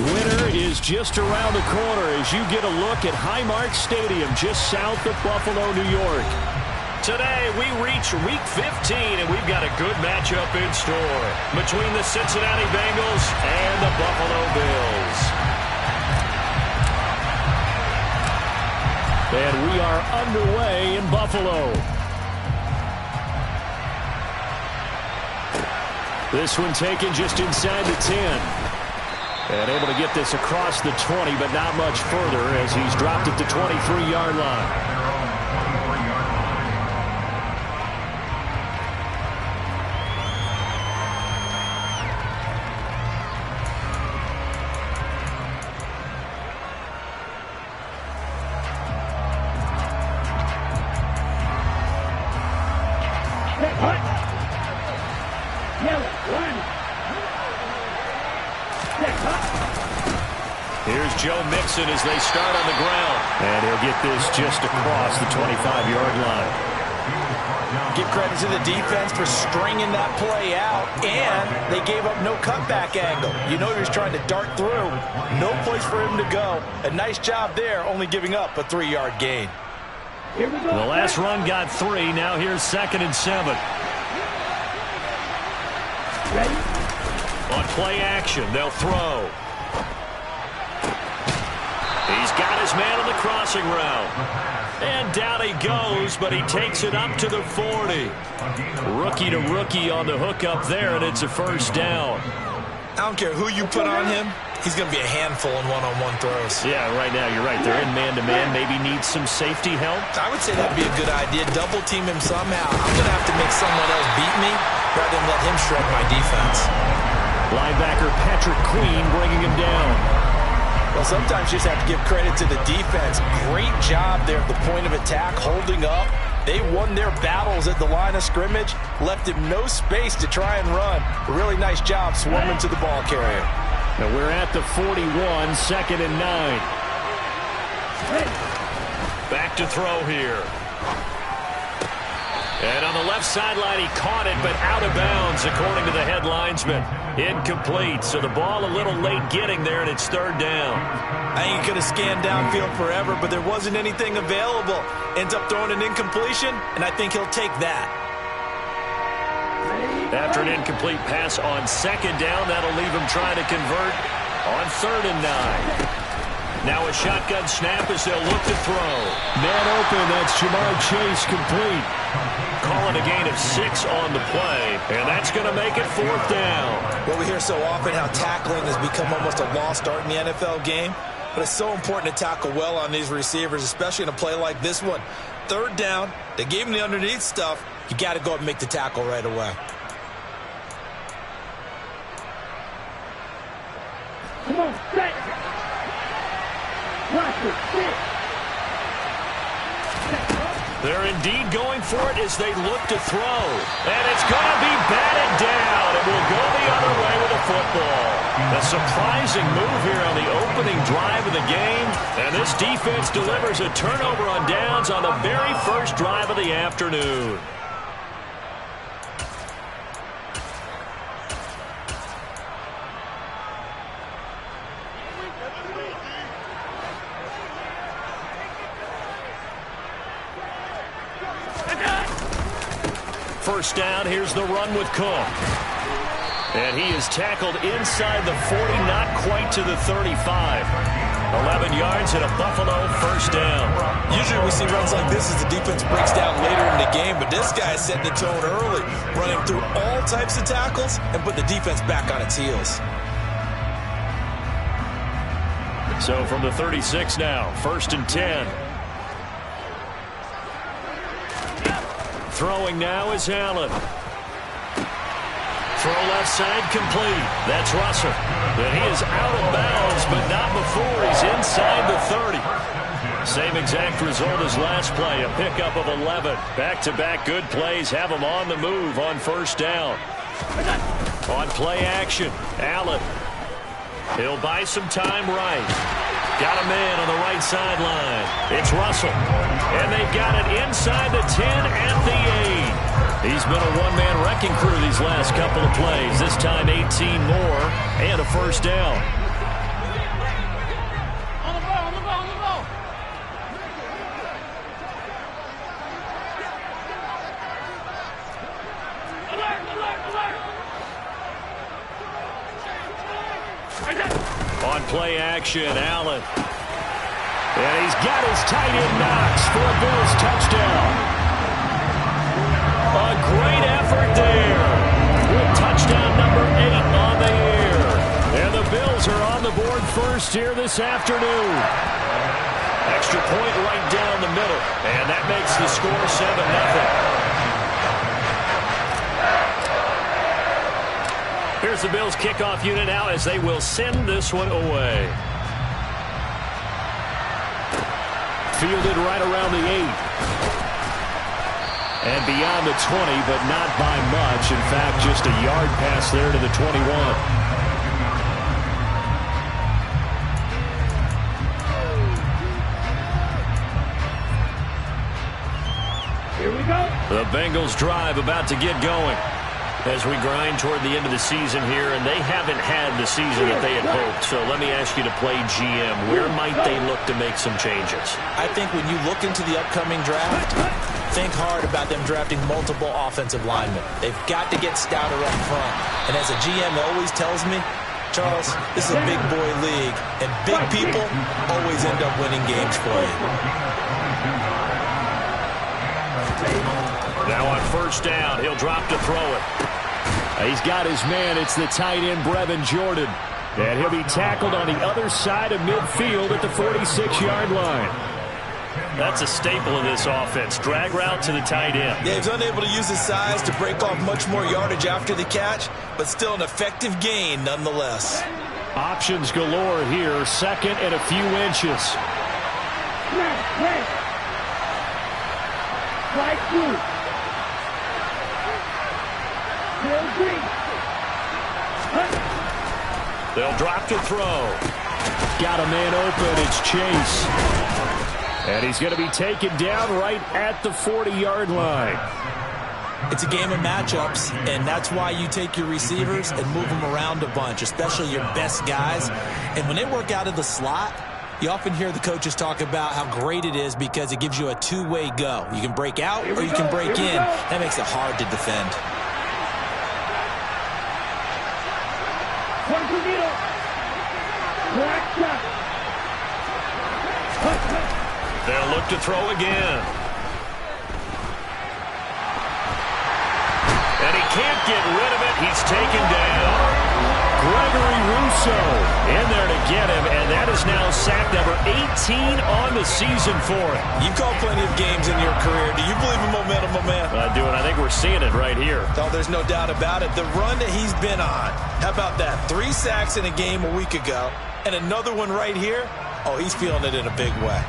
Winter is just around the corner as you get a look at Highmark Stadium just south of Buffalo, New York. Today we reach Week 15 and we've got a good matchup in store between the Cincinnati Bengals and the Buffalo Bills. And we are underway in Buffalo. This one taken just inside the 10. And able to get this across the 20, but not much further as he's dropped it to 23-yard line. Here's Joe Mixon as they start on the ground. And he'll get this just across the 25-yard line. Give credit to the defense for stringing that play out, and they gave up no cutback angle. You know he was trying to dart through. No place for him to go. A nice job there, only giving up a 3-yard gain. The last run got 3. Now here's 2nd and 7. Ready? On play action, they'll throw. He's got his man on the crossing route. And down he goes, but he takes it up to the 40. Rookie to rookie on the hook up there, and it's a first down. I don't care who you put on him. He's going to be a handful in one-on-one throws. Yeah, right now you're right. They're in man-to-man. Maybe needs some safety help. I would say that'd be a good idea. Double team him somehow. I'm going to have to make someone else beat me rather than let him shred my defense. Linebacker Patrick Queen bringing him down. Well, sometimes you just have to give credit to the defense. Great job there at the point of attack, holding up. They won their battles at the line of scrimmage, left him no space to try and run. A really nice job swarming to the ball carrier. Now we're at the 41, 2nd and 9. Back to throw here. And on the left sideline, he caught it, but out of bounds, according to the head linesman. Incomplete, so the ball a little late getting there, and it's 3rd down. I think he could have scanned downfield forever, but there wasn't anything available. Ends up throwing an incompletion, and I think he'll take that. After an incomplete pass on 2nd down, that'll leave him trying to convert on 3rd and 9. Now a shotgun snap as they'll look to throw. Man open, that's Jamar Chase complete. Calling a gain of 6 on the play, and that's going to make it 4th down. Well, we hear so often how tackling has become almost a lost art in the NFL game, but it's so important to tackle well on these receivers, especially in a play like this one. 3rd down, they gave him the underneath stuff. You got to go and make the tackle right away. Come on, set. Watch it, sit. They're indeed going for it as they look to throw. And it's going to be batted down. It will go the other way with the football. A surprising move here on the opening drive of the game. And this defense delivers a turnover on downs on the very first drive of the afternoon. First down, here's the run with Cook. And he is tackled inside the 40, not quite to the 35. 11 yards and a Buffalo first down. Usually we see runs like this as the defense breaks down later in the game, but this guy is setting the tone early, running through all types of tackles and put the defense back on its heels. So from the 36 now, 1st and 10. Throwing now is Allen. Throw left side complete. That's Russell. And he is out of bounds, but not before he's inside the 30. Same exact result as last play, a pickup of 11. Back-to-back good plays have him on the move on 1st down. On play action, Allen. He'll buy some time right. Got a man on the right sideline. It's Russell. And they've got it inside the 10 at the 8. He's been a one-man wrecking crew these last couple of plays. This time 18 more and a first down. On play action, Allen. And he's got his tight end Knox for a Bills touchdown. A great effort there. With touchdown number 8 on the year. And the Bills are on the board first here this afternoon. Extra point right down the middle. And that makes the score 7-0. Here's the Bills kickoff unit now as they will send this one away. Fielded right around the 8. And beyond the 20, but not by much. In fact, just a yard pass there to the 21. Here we go. The Bengals drive about to get going as we grind toward the end of the season here, and they haven't had the season that they had hoped. So let me ask you to play GM. Where might they look to make some changes? I think when you look into the upcoming draft, think hard about them drafting multiple offensive linemen. They've got to get stouter up front. And as a GM always tells me, Charles, this is a big boy league, and big people always end up winning games for you. Now on first down, he'll drop to throw it. He's got his man. It's the tight end, Brevin Jordan. And he'll be tackled on the other side of midfield at the 46-yard line. That's a staple of this offense. Drag route to the tight end. Yeah, he's unable to use his size to break off much more yardage after the catch, but still an effective gain nonetheless. Options galore here. Second and a few inches. Right through. They'll drop to throw. Got a man open. It's Chase. And he's going to be taken down right at the 40-yard line. It's a game of matchups, and that's why you take your receivers and move them around a bunch, especially your best guys. And when they work out of the slot, you often hear the coaches talk about how great it is because it gives you a two-way go. You can break out or you can break in. That makes it hard to defend. They'll look to throw again. And he can't get rid of it. He's taken down. Gregory Rousseau in there to get him, and that is now sack number 18 on the season for him. You've called plenty of games in your career. Do you believe in momentum, my man? I do, and I think we're seeing it right here. Oh, there's no doubt about it. The run that he's been on. How about that? 3 sacks in a game a week ago, and another one right here. Oh, he's feeling it in a big way.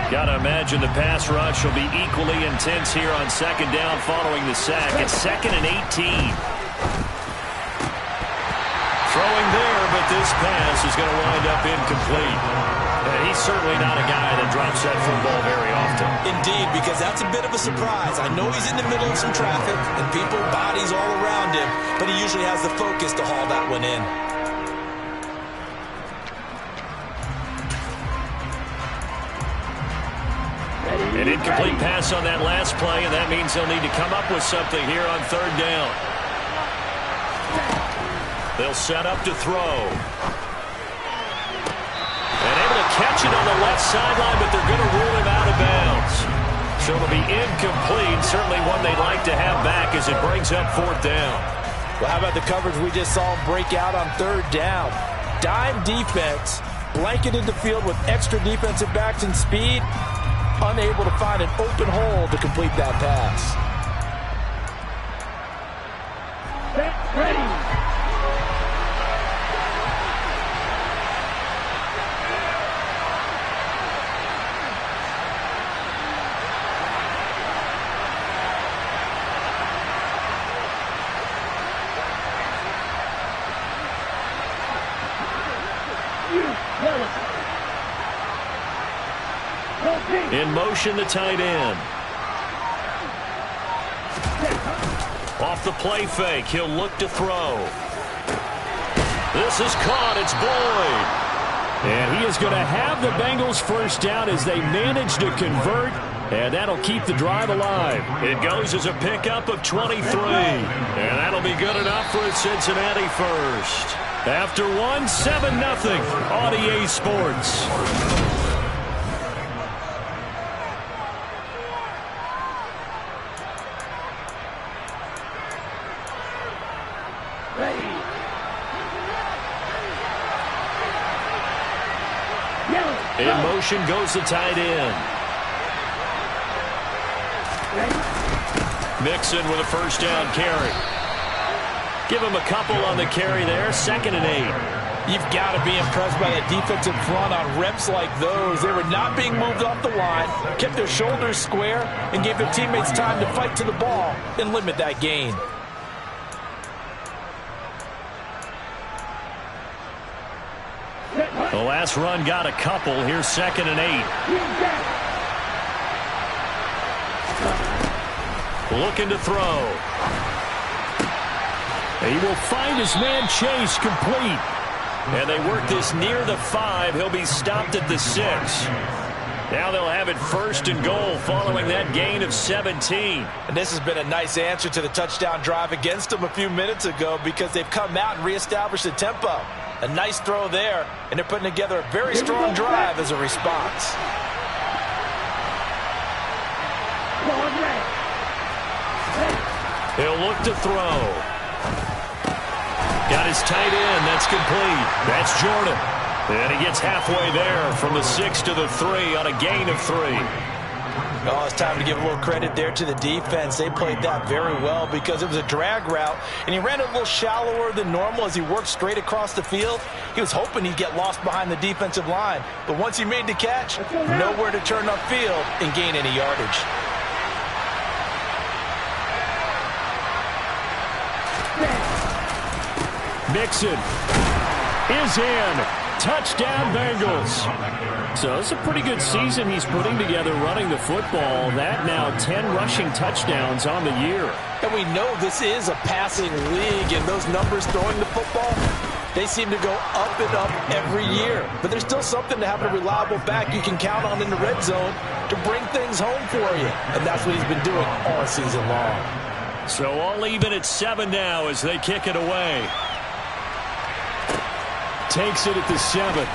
Got to imagine the pass rush will be equally intense here on second down following the sack. It's 2nd and 18. Throwing there, but this pass is going to wind up incomplete. And he's certainly not a guy that drops that football very often. Indeed, because that's a bit of a surprise. I know he's in the middle of some traffic and people, bodies all around him, but he usually has the focus to haul that one in. An incomplete pass on that last play, and that means they'll need to come up with something here on third down. They'll set up to throw. And able to catch it on the left sideline, but they're going to rule him out of bounds. So it'll be incomplete, certainly one they'd like to have back as it brings up fourth down. Well, how about the coverage we just saw him break out on third down? Dime defense, blanketed the field with extra defensive backs and speed, unable to find an open hole to complete that pass. Set, ready. In motion, the tight end. Off the play fake, he'll look to throw. This is caught, it's Boyd. And he is going to have the Bengals first down as they manage to convert, and that'll keep the drive alive. It goes as a pickup of 23, and that'll be good enough for a Cincinnati first. After one, 7-0 on EA Sports. In motion goes the tight end. Mixon with a first down carry. Give him a couple on the carry there. 2nd and 8. You've got to be impressed by that defensive front on reps like those. They were not being moved off the line, kept their shoulders square, and gave their teammates time to fight to the ball and limit that gain. The last run got a couple. Here's 2nd and 8. Looking to throw. He will find his man Chase complete. And they work this near the 5. He'll be stopped at the 6. Now they'll have it 1st and goal following that gain of 17. And this has been a nice answer to the touchdown drive against them a few minutes ago because they've come out and reestablished the tempo. A nice throw there, and they're putting together a very strong drive as a response. He'll look to throw. Got his tight end. That's complete. That's Jordan. And he gets halfway there from the 6 to the 3 on a gain of 3. Oh, it's time to give a little credit there to the defense. They played that very well because it was a drag route, and he ran it a little shallower than normal as he worked straight across the field. He was hoping he'd get lost behind the defensive line, but once he made the catch, nowhere to turn upfield and gain any yardage. Mixon is in. Touchdown, Bengals. So it's a pretty good season he's putting together running the football. That now 10 rushing touchdowns on the year. And we know this is a passing league, and those numbers throwing the football, they seem to go up and up every year. But there's still something to have a reliable back you can count on in the red zone to bring things home for you. And that's what he's been doing all season long. So all even at 7 now as they kick it away. Takes it at the 7.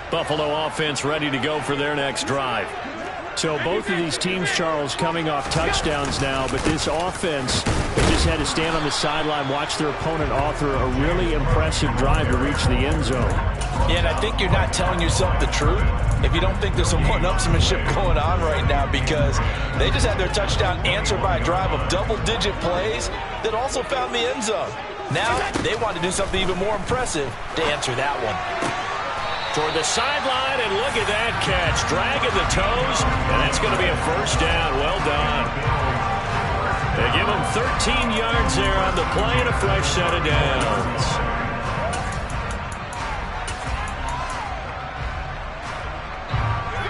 Buffalo offense ready to go for their next drive. So both of these teams, Charles, coming off touchdowns now, but this offense just had to stand on the sideline, watch their opponent author a really impressive drive to reach the end zone. Yeah, and I think you're not telling yourself the truth if you don't think there's some one-upsmanship going on right now, because they just had their touchdown answered by a drive of double-digit plays that also found the end zone. Now they want to do something even more impressive to answer that one. Toward the sideline, and look at that catch. Dragging the toes, and that's going to be a first down. Well done. They give him 13 yards there on the play and a fresh set of downs.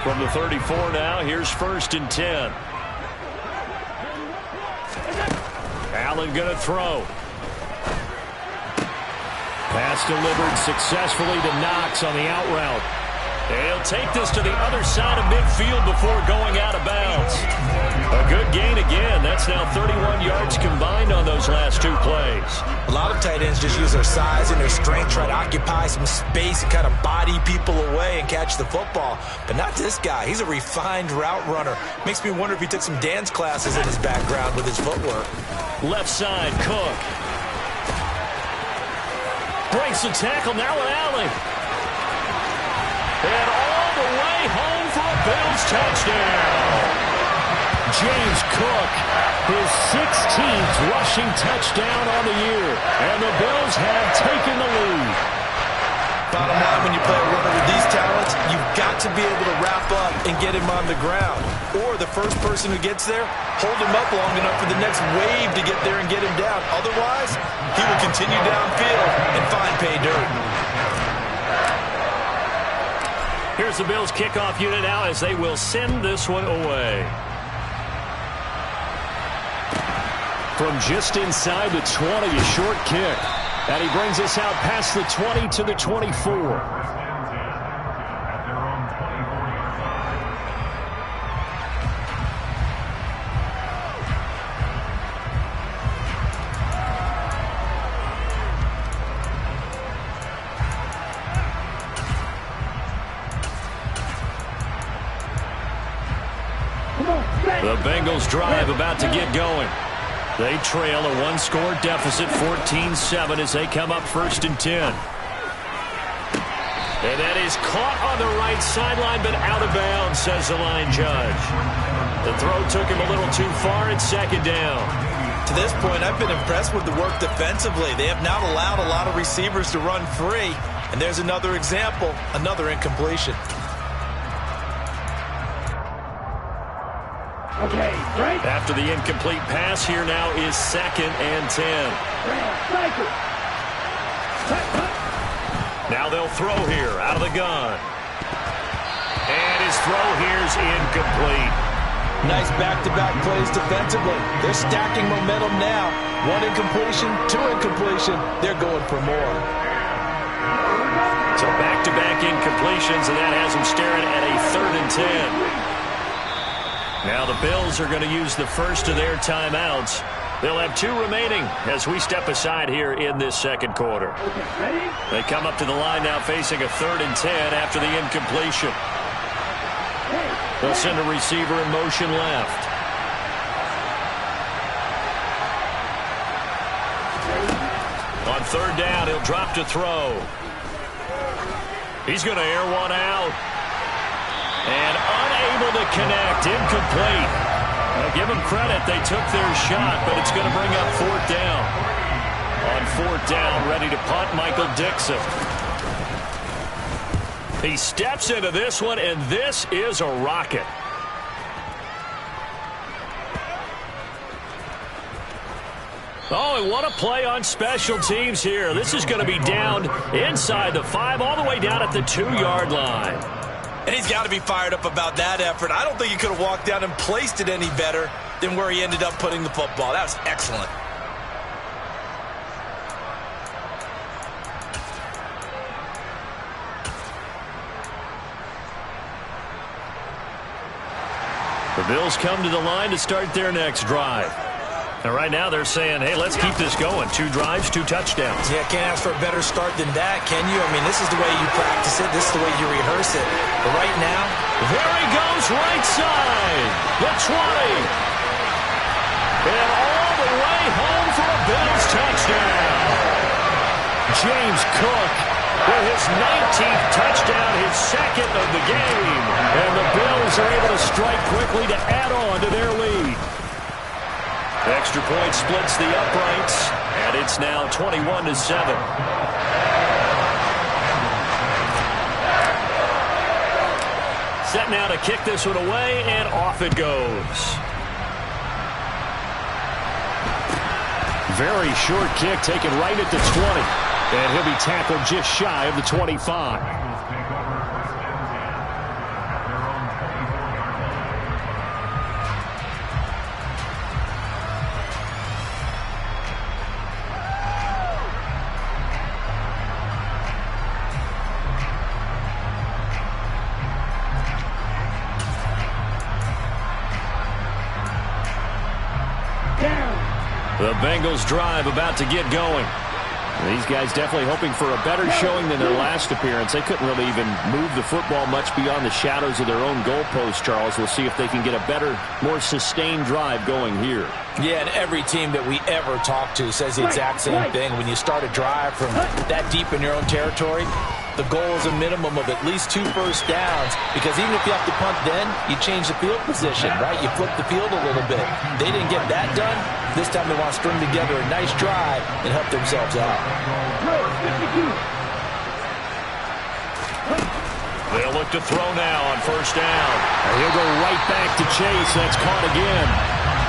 From the 34 now, here's 1st and 10. Allen going to throw. Pass delivered successfully to Knox on the out route. He'll take this to the other side of midfield before going out of bounds. A good gain again. That's now 31 yards combined on those last 2 plays. A lot of tight ends just use their size and their strength, try to occupy some space and kind of body people away and catch the football. But not this guy. He's a refined route runner. Makes me wonder if he took some dance classes in his background with his footwork. Left side, Cook. Breaks the tackle, now with Allen. And all the way home for a Bills touchdown. James Cook, his 16th rushing touchdown on the year. And the Bills have taken the lead. Bottom line, when you play a runner with these talents, you've got to be able to wrap up and get him on the ground. Or the first person who gets there, hold him up long enough for the next wave to get there and get him down. Otherwise, he will continue downfield and find pay dirt. Here's the Bills kickoff unit now as they will send this one away. From just inside the 20, a short kick. And he brings us out past the 20 to the 24. The Bengals drive about to get going. They trail a one-score deficit, 14-7, as they come up 1st and 10. And that is caught on the right sideline, but out of bounds, says the line judge. The throw took him a little too far at 2nd down. To this point, I've been impressed with the work defensively. They have not allowed a lot of receivers to run free. And there's another example, another incompletion. Okay, right. After the incomplete pass, here now is 2nd and 10. Cycle. Now they'll throw here out of the gun. And his throw here's incomplete. Nice back-to-back plays defensively. They're stacking momentum now. 1 incompletion, 2 incompletion. They're going for more. So back-to-back incompletions, and that has them staring at a 3rd and 10. Now the Bills are going to use the first of their timeouts. They'll have 2 remaining as we step aside here in this 2nd quarter. They come up to the line now facing a 3rd and 10 after the incompletion. They'll send a receiver in motion left. On 3rd down, he'll drop to throw. He's going to air one out. And unable to connect, incomplete. Now give them credit, they took their shot, but it's going to bring up 4th down. On 4th down, ready to punt, Michael Dixon. He steps into this one, and this is a rocket. Oh, and what a play on special teams here. This is going to be down inside the 5, all the way down at the 2-yard line. And he's got to be fired up about that effort. I don't think he could have walked down and placed it any better than where he ended up putting the football. That was excellent. The Bills come to the line to start their next drive. And right now they're saying, hey, let's keep this going. 2 drives, 2 touchdowns. Yeah, can't ask for a better start than that, can you? I mean, this is the way you practice it. This is the way you rehearse it. But right now, there he goes, right side. The 20. And all the way home for a Bills touchdown. James Cook with his 19th touchdown, his 2nd of the game. And the Bills are able to strike quickly to add on to their lead. Extra point splits the uprights, and it's now 21-7. Set now to kick this one away, and off it goes. Very short kick taken right at the 20. And he'll be tackled just shy of the 25. The Bengals drive about to get going. These guys definitely hoping for a better showing than their last appearance. They couldn't really even move the football much beyond the shadows of their own goalpost, Charles. We'll see if they can get a better, more sustained drive going here. Yeah, and every team that we ever talk to says the exact same thing. When you start a drive from that deep in your own territory, the goal is a minimum of at least 2 first downs, because even if you have to punt then, you change the field position, right? You flip the field a little bit. They didn't get that done. This time they want to string together a nice drive and help themselves out. They'll look to throw now on first down. And he'll go right back to Chase. That's caught again.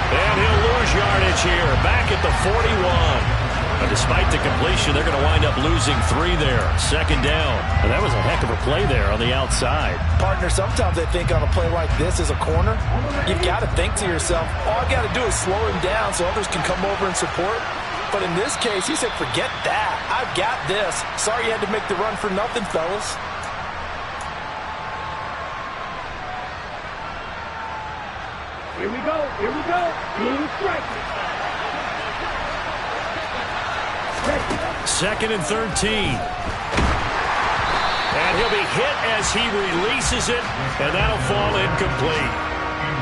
And he'll lose yardage here, back at the 41. But despite the completion, they're going to wind up losing 3 there. Second down. And that was a heck of a play there on the outside. Partner, sometimes they think on a play like this as a corner, you've got to think to yourself, all I've got to do is slow him down so others can come over and support. But in this case, he said, forget that. I've got this. Sorry you had to make the run for nothing, fellas. Here we go. Here we go. Blue strike. Second and 13. And he'll be hit as he releases it, and that'll fall incomplete.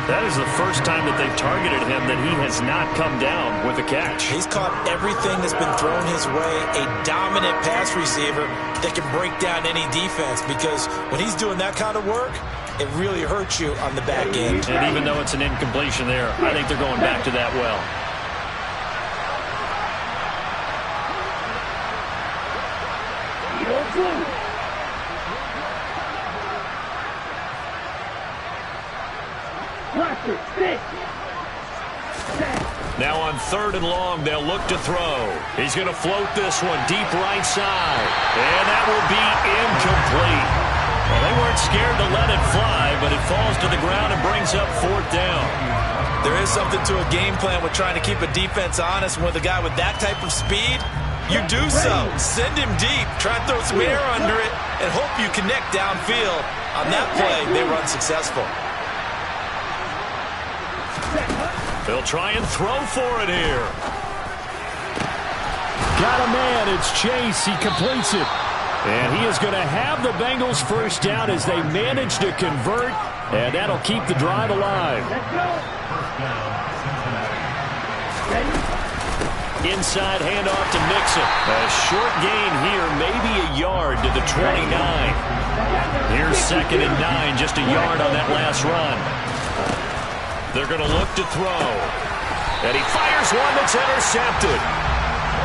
That is the first time that they've targeted him that he has not come down with a catch. He's caught everything that's been thrown his way, a dominant pass receiver that can break down any defense, because when he's doing that kind of work, it really hurts you on the back end. And even though it's an incompletion there, I think they're going back to that well. Now on 3rd and long, they'll look to throw. He's going to float this one deep right side. And that will be incomplete. Well, they weren't scared to let it fly, but it falls to the ground and brings up 4th down. There is something to a game plan with trying to keep a defense honest. With a guy with that type of speed, you do so. Send him deep. Try to throw some air under it and hope you connect downfield. On that play, they were unsuccessful. They'll try and throw for it here. Got a man. It's Chase. He completes it. And he is going to have the Bengals first down as they manage to convert. And that'll keep the drive alive. Inside handoff to Mixon. A short gain here, maybe a yard to the 29. Here's 2nd and 9, just a yard on that last run. They're going to look to throw. And he fires one that's intercepted.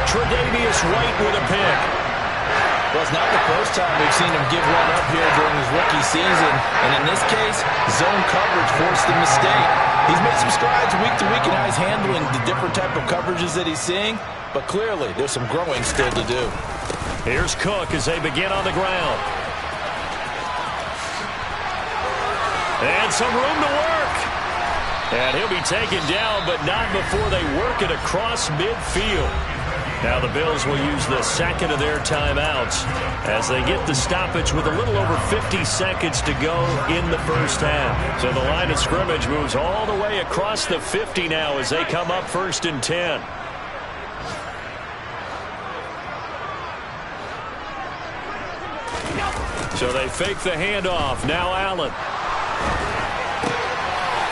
Tre'Davious White with a pick. Well, it's not the first time we've seen him give one up here during his rookie season. And in this case, zone coverage forced the mistake. He's made some strides week to week in how he's handling the different type of coverages that he's seeing. But clearly, there's some growing still to do. Here's Cook as they begin on the ground. And some room to work. And he'll be taken down, but not before they work it across midfield. Now the Bills will use the second of their timeouts as they get the stoppage with a little over 50 seconds to go in the first half. So the line of scrimmage moves all the way across the 50 now as they come up 1st and 10. So they fake the handoff. Now Allen.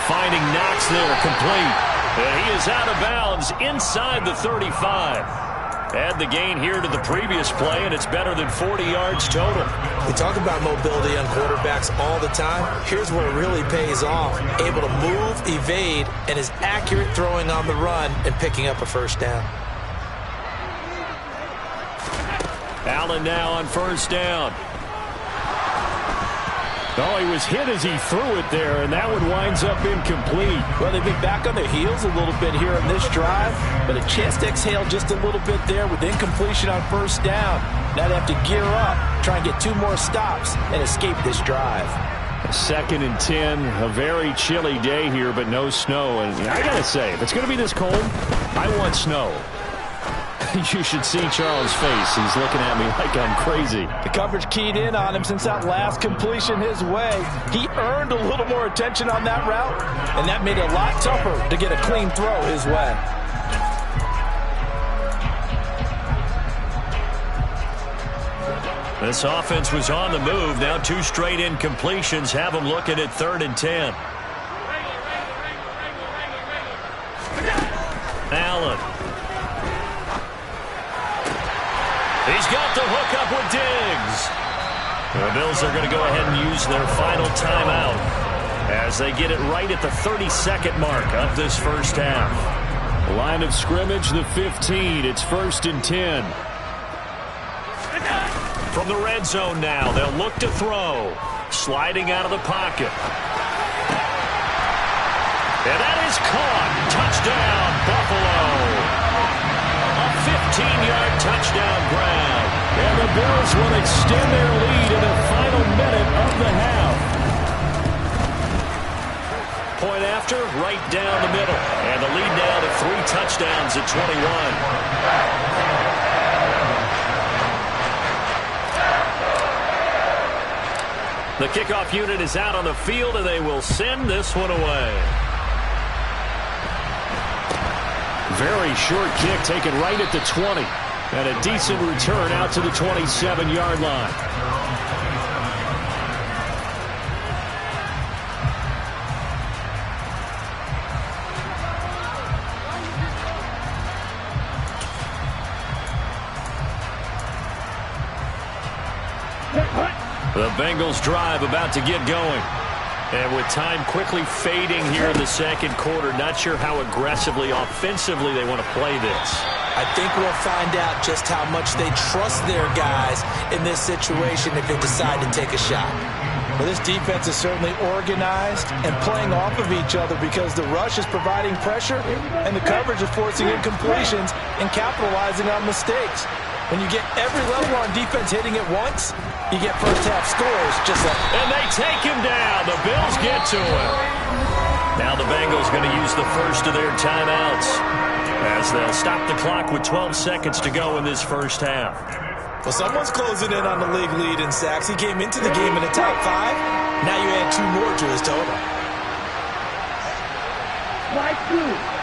Finding Knox there, complete. And he is out of bounds inside the 35. Add the gain here to the previous play, and it's better than 40 yards total. We talk about mobility on quarterbacks all the time. Here's where it really pays off. Able to move, evade, and is accurate throwing on the run and picking up a first down. Allen now on first down. Oh, he was hit as he threw it there, and that one winds up incomplete. Well, they've been back on their heels a little bit here on this drive, but a chance to exhale just a little bit there with incompletion on first down. Now they have to gear up, try and get 2 more stops, and escape this drive. 2nd and 10, a very chilly day here, but no snow. And I got to say, if it's going to be this cold, I want snow. You should see Charles' face. He's looking at me like I'm crazy. The coverage keyed in on him since that last completion his way. He earned a little more attention on that route, and that made it a lot tougher to get a clean throw his way. This offense was on the move. Now 2 straight incompletions have them looking at 3rd and 10. Allen. He's got the hook up with Diggs. The Bills are going to go ahead and use their final timeout as they get it right at the 32nd mark of this first half. Line of scrimmage, the 15. It's 1st and 10. From the red zone now, they'll look to throw. Sliding out of the pocket. And that is caught. Touchdown, Buffalo. A 15-yard touchdown grab. And the Bills will extend their lead in the final minute of the half. Point after, right down the middle. And the lead now to 3 touchdowns at 21. The kickoff unit is out on the field, and they will send this one away. Very short kick taken right at the 20. And a decent return out to the 27-yard line. The Bengals drive about to get going. And with time quickly fading here in the second quarter, not sure how aggressively, offensively they want to play this. I think we'll find out just how much they trust their guys in this situation if they decide to take a shot. Well, this defense is certainly organized and playing off of each other because the rush is providing pressure and the coverage is forcing incompletions and capitalizing on mistakes. When you get every level on defense hitting it once, you get first-half scores just like... And they take him down. The Bills get to him. Now the Bengals going to use the first of their timeouts as they'll stop the clock with 12 seconds to go in this first half. Well, someone's closing in on the league lead in sacks. He came into the game in the top 5. Now you add 2 more to his total. Strike 2.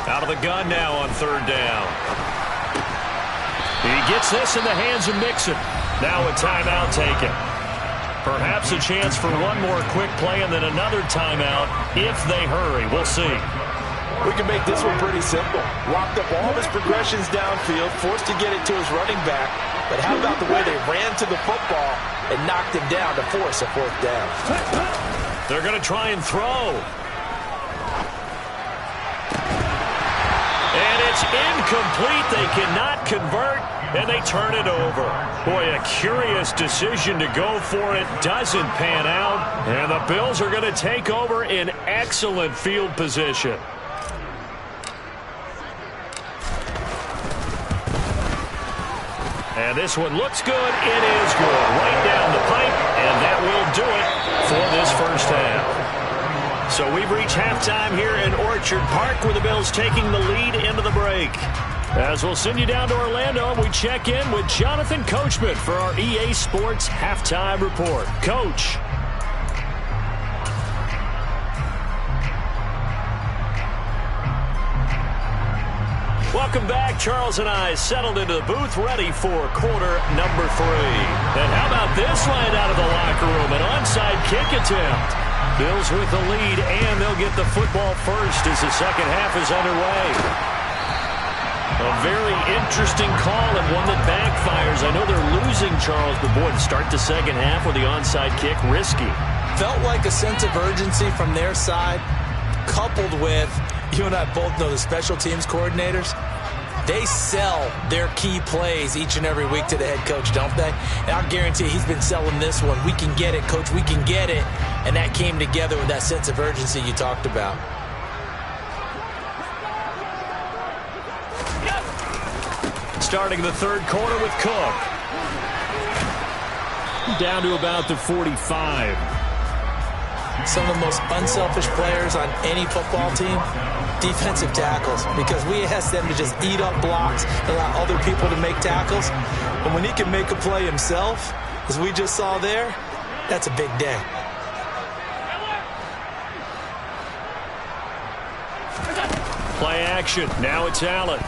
Out of the gun now on 3rd down. He gets this in the hands of Mixon. Now a timeout taken. Perhaps a chance for one more quick play and then another timeout if they hurry. We'll see. We can make this one pretty simple. Locked up all of his progressions downfield, forced to get it to his running back. But how about the way they ran to the football and knocked him down to force a 4th down? They're going to try and throw. And it's incomplete. They cannot convert, and they turn it over. Boy, a curious decision to go for it. Doesn't pan out, and the Bills are going to take over in excellent field position. And this one looks good. It is good. Right down the pipe, and that will do it for this first half. So we've reached halftime here in Orchard Park with the Bills taking the lead into the break. As we'll send you down to Orlando, we check in with Jonathan Coachman for our EA Sports Halftime Report. Coach. Welcome back. Charles and I settled into the booth, ready for quarter number 3. And how about this line out of the locker room? An onside kick attempt. Bills with the lead, and they'll get the football first as the second half is underway. A very interesting call and one that backfires. I know they're losing, Charles, but boy, to start the second half with the onside kick, risky. Felt like a sense of urgency from their side, coupled with, you and I both know the special teams coordinators, they sell their key plays each and every week to the head coach, don't they? And I guarantee he's been selling this one. We can get it, coach, we can get it. And that came together with that sense of urgency you talked about. Starting the third quarter with Cook. Down to about the 45. Some of the most unselfish players on any football team, defensive tackles, because we ask them to just eat up blocks and allow other people to make tackles. But when he can make a play himself, as we just saw there, that's a big day. Play action. Now it's Allen.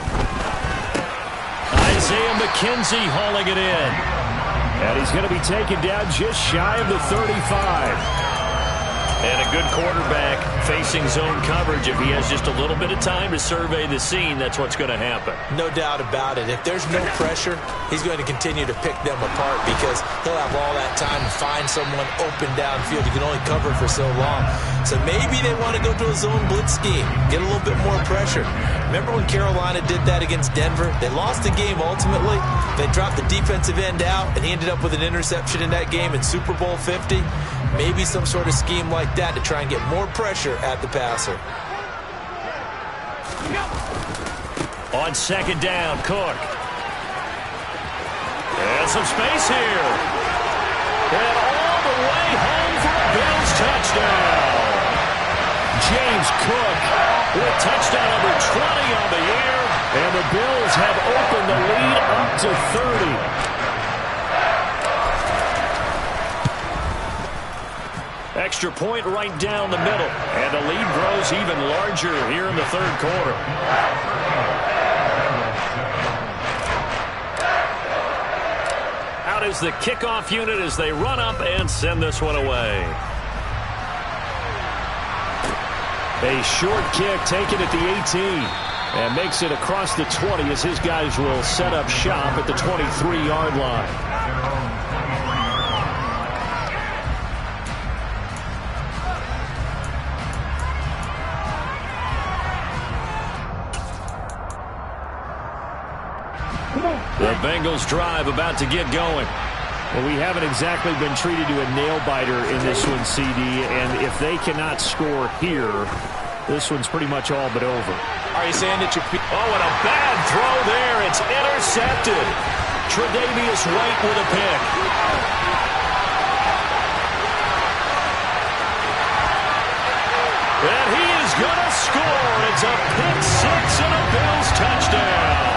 Isaiah McKenzie hauling it in. And he's going to be taken down just shy of the 35. And a good quarterback facing zone coverage. If he has just a little bit of time to survey the scene, that's what's going to happen. No doubt about it. If there's no pressure, he's going to continue to pick them apart because he'll have all that time to find someone open downfield. You can only cover for so long. So maybe they want to go to a zone blitz scheme, get a little bit more pressure. Remember when Carolina did that against Denver? They lost the game ultimately. They dropped the defensive end out, and he ended up with an interception in that game in Super Bowl 50. Maybe some sort of scheme like that to try and get more pressure at the passer. On second down, Cook. And some space here. And all the way home for a Bills touchdown. James Cook with touchdown number 20 on the year. And the Bills have opened the lead up to 30. Extra point right down the middle. And the lead grows even larger here in the third quarter. Out is the kickoff unit as they run up and send this one away. A short kick taken at the 18. And makes it across the 20 as his guys will set up shop at the 23-yard line. The Bengals drive about to get going. Well, we haven't exactly been treated to a nail-biter in this one, CD, and if they cannot score here, this one's pretty much all but over. Are you saying that and a bad throw there. It's intercepted. Tre'Davious White with a pick. And he is going to score. It's a pick six and a Bills touchdown.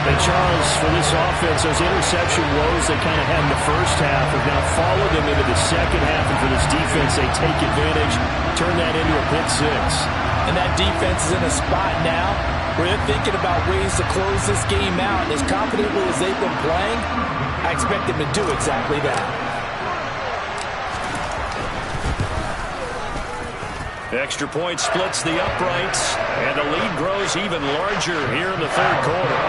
And Charles, for this offense, those interception woes they kind of had in the first half have now followed them into the second half. And for this defense, they take advantage, turn that into a pick six. And that defense is in a spot now where they're thinking about ways to close this game out. And as confidently as they've been playing, I expect them to do exactly that. Extra point splits the uprights, and the lead grows even larger here in the third quarter.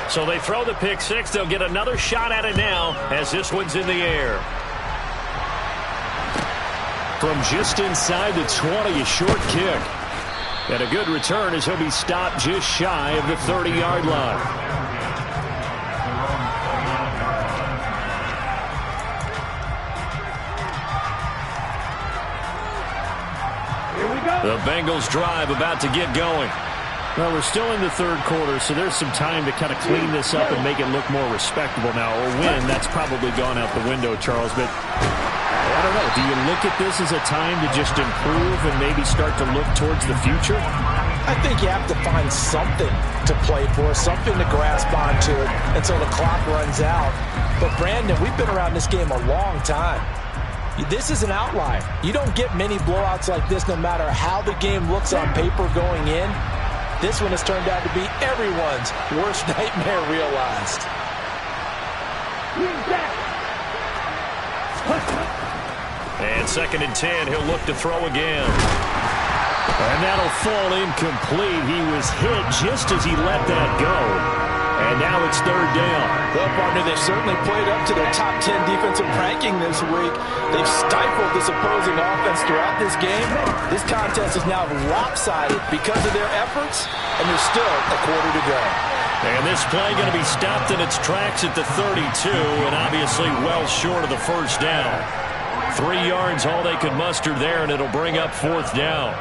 So they throw the pick six. They'll get another shot at it now as this one's in the air. From just inside the 20, a short kick. And a good return as he'll be stopped just shy of the 30-yard line. The Bengals drive about to get going. Well, we're still in the third quarter, so there's some time to kind of clean this up and make it look more respectable now. Or win, that's probably gone out the window, Charles. But I don't know. Do you look at this as a time to just improve and maybe start to look towards the future? I think you have to find something to play for, something to grasp onto until the clock runs out. But, Brandon, we've been around this game a long time. This is an outlier. You don't get many blowouts like this no matter how the game looks on paper going in. This one has turned out to be everyone's worst nightmare realized. And 2nd and 10, he'll look to throw again. And that'll fall incomplete. He was hit just as he let that go. And now it's 3rd down. Well, partner, they've certainly played up to their top 10 defensive ranking this week. They've stifled this opposing offense throughout this game. This contest is now lopsided because of their efforts, and there's still a quarter to go. And this play going to be stopped in its tracks at the 32, and obviously well short of the 1st down. 3 yards all they could muster there, and it'll bring up 4th down.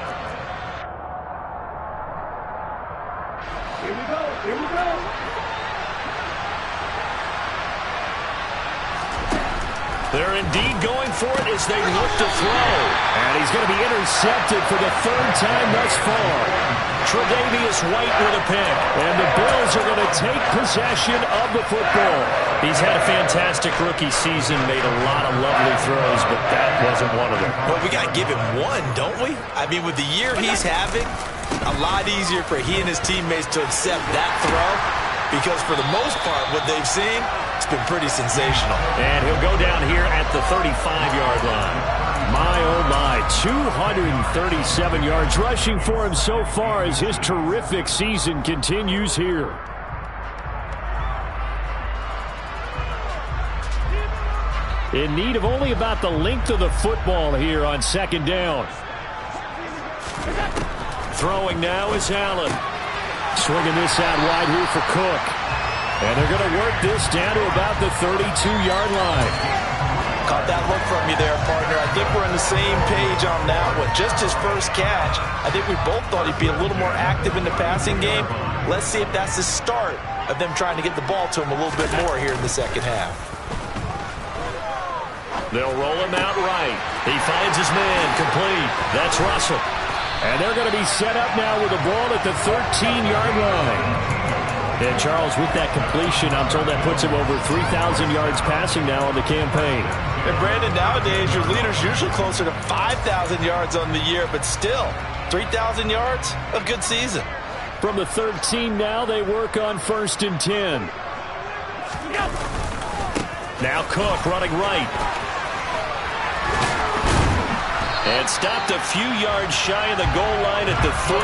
Here we go. Here we go. They're indeed going for it as they look to throw. And he's going to be intercepted for the 3rd time thus far. Tre'Davious White with a pick. And the Bills are going to take possession of the football. He's had a fantastic rookie season, made a lot of lovely throws, but that wasn't one of them. Well, we got to give him one, don't we? I mean, with the year he's having, a lot easier for he and his teammates to accept that throw because for the most part, what they've seen, it's been pretty sensational. And he'll go down here at the 35-yard line. My, oh my, 237 yards rushing for him so far as his terrific season continues here. In need of only about the length of the football here on second down. Throwing now is Allen. Swinging this out wide here for Cook. And they're going to work this down to about the 32-yard line. Caught that look from you there, partner. I think we're on the same page on that one. Just his first catch. I think we both thought he'd be a little more active in the passing game. Let's see if that's the start of them trying to get the ball to him a little bit more here in the second half. They'll roll him out right. He finds his man complete. That's Russell. And they're going to be set up now with the ball at the 13-yard line. And Charles, with that completion, I'm told that puts him over 3,000 yards passing now on the campaign. And Brandon, nowadays your leader's usually closer to 5,000 yards on the year, but still, 3,000 yards, a good season. From the 13 now, they work on 1st and 10. Now Cook running right. And stopped a few yards shy of the goal line at the 3.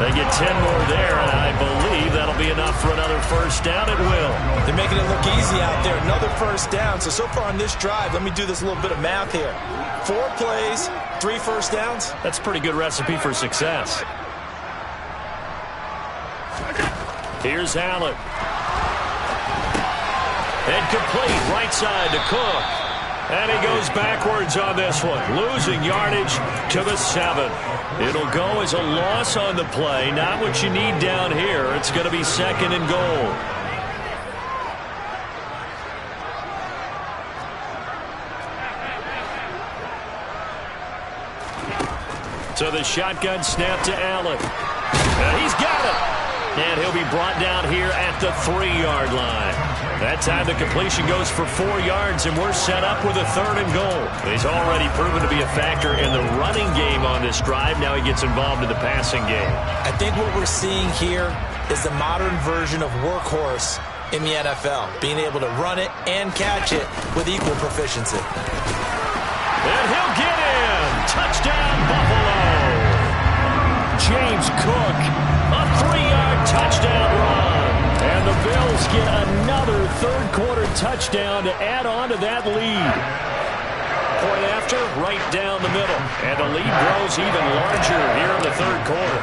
They get 10 more there, and I believe that'll be enough for another first down. It will. They're making it look easy out there. Another first down. So far on this drive, let me do this little bit of math here. 4 plays, 3 first downs. That's a pretty good recipe for success. Here's Allen. And complete right side to Cook. And he goes backwards on this one, losing yardage to the 7. It'll go as a loss on the play. Not what you need down here. It's going to be 2nd and goal. So the shotgun snap to Allen. And he's got it. And he'll be brought down here at the 3-yard line. That time the completion goes for 4 yards, and we're set up with a 3rd and goal. He's already proven to be a factor in the running game on this drive. Now he gets involved in the passing game. I think what we're seeing here is the modern version of workhorse in the NFL, being able to run it and catch it with equal proficiency. And he'll get in. Touchdown, Buffalo. James Cook, a 3-yard touchdown run. And the Bills get another third-quarter touchdown to add on to that lead. Point after, right down the middle. And the lead grows even larger here in the 3rd quarter.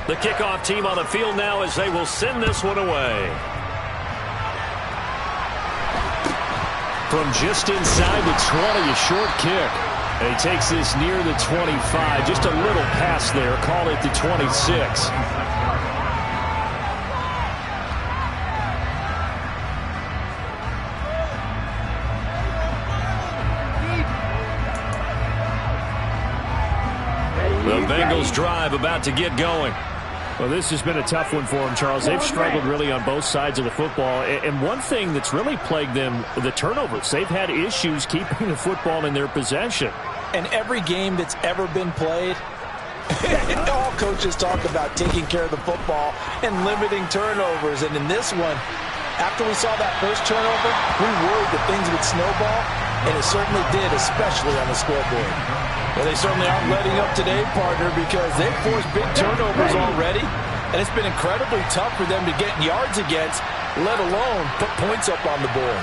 The kickoff team on the field now as they will send this one away. From just inside the 20, a short kick. And he takes this near the 25. Just a little pass there. Call it the 26. The Bengals drive about to get going. Well, this has been a tough one for them, Charles. They've struggled really on both sides of the football. And one thing that's really plagued them, the turnovers. They've had issues keeping the football in their possession. And every game that's ever been played, all coaches talk about taking care of the football and limiting turnovers. And in this one, after we saw that first turnover, we worried that things would snowball, and it certainly did, especially on the scoreboard. Well, they certainly aren't letting up today, partner, because they've forced big turnovers already, and it's been incredibly tough for them to get yards against, let alone put points up on the board.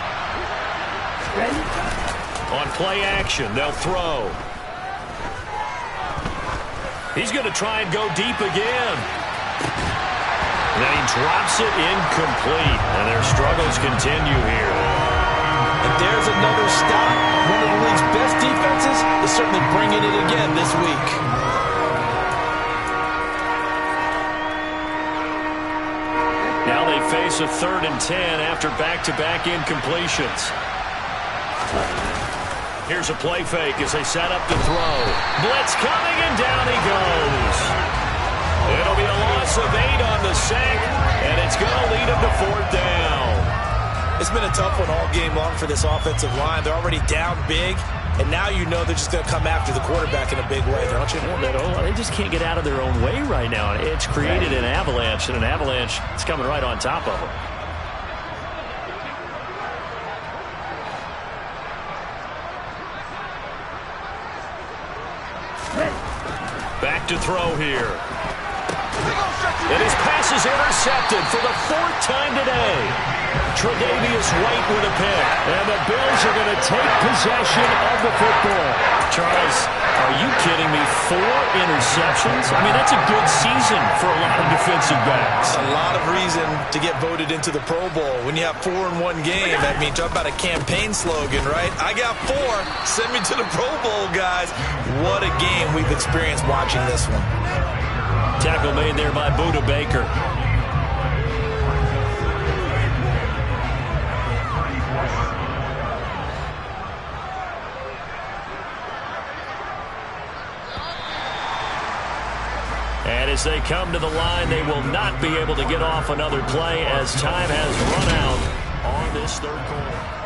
On play action, they'll throw. He's going to try and go deep again. And he drops it incomplete, and their struggles continue here. And there's another stop. One of the league's best defenses is certainly bringing it again this week. Now they face a 3rd and 10 after back-to-back incompletions. Here's a play fake as they set up to throw. Blitz coming, and down he goes. It'll be a loss of 8 on the sack, and it's going to lead him to 4th down. It's been a tough one all game long for this offensive line. They're already down big. and now you know they're just going to come after the quarterback in a big way, don't you? Well, they just can't get out of their own way right now. It's created an avalanche, and an avalanche is coming right on top of them. Back to throw here. And his pass is intercepted for the 4th time today. Tre'Davious White with a pick. And the Bills are going to take possession of the football. Charles, are you kidding me? 4 interceptions? I mean, that's a good season for a lot of defensive backs. A lot of reason to get voted into the Pro Bowl. When you have 4 in one game, I mean, talk about a campaign slogan, right? I got 4. Send me to the Pro Bowl, guys. What a game we've experienced watching this one. Tackle made there by Budda Baker. And as they come to the line, they will not be able to get off another play as time has run out on this 3rd quarter.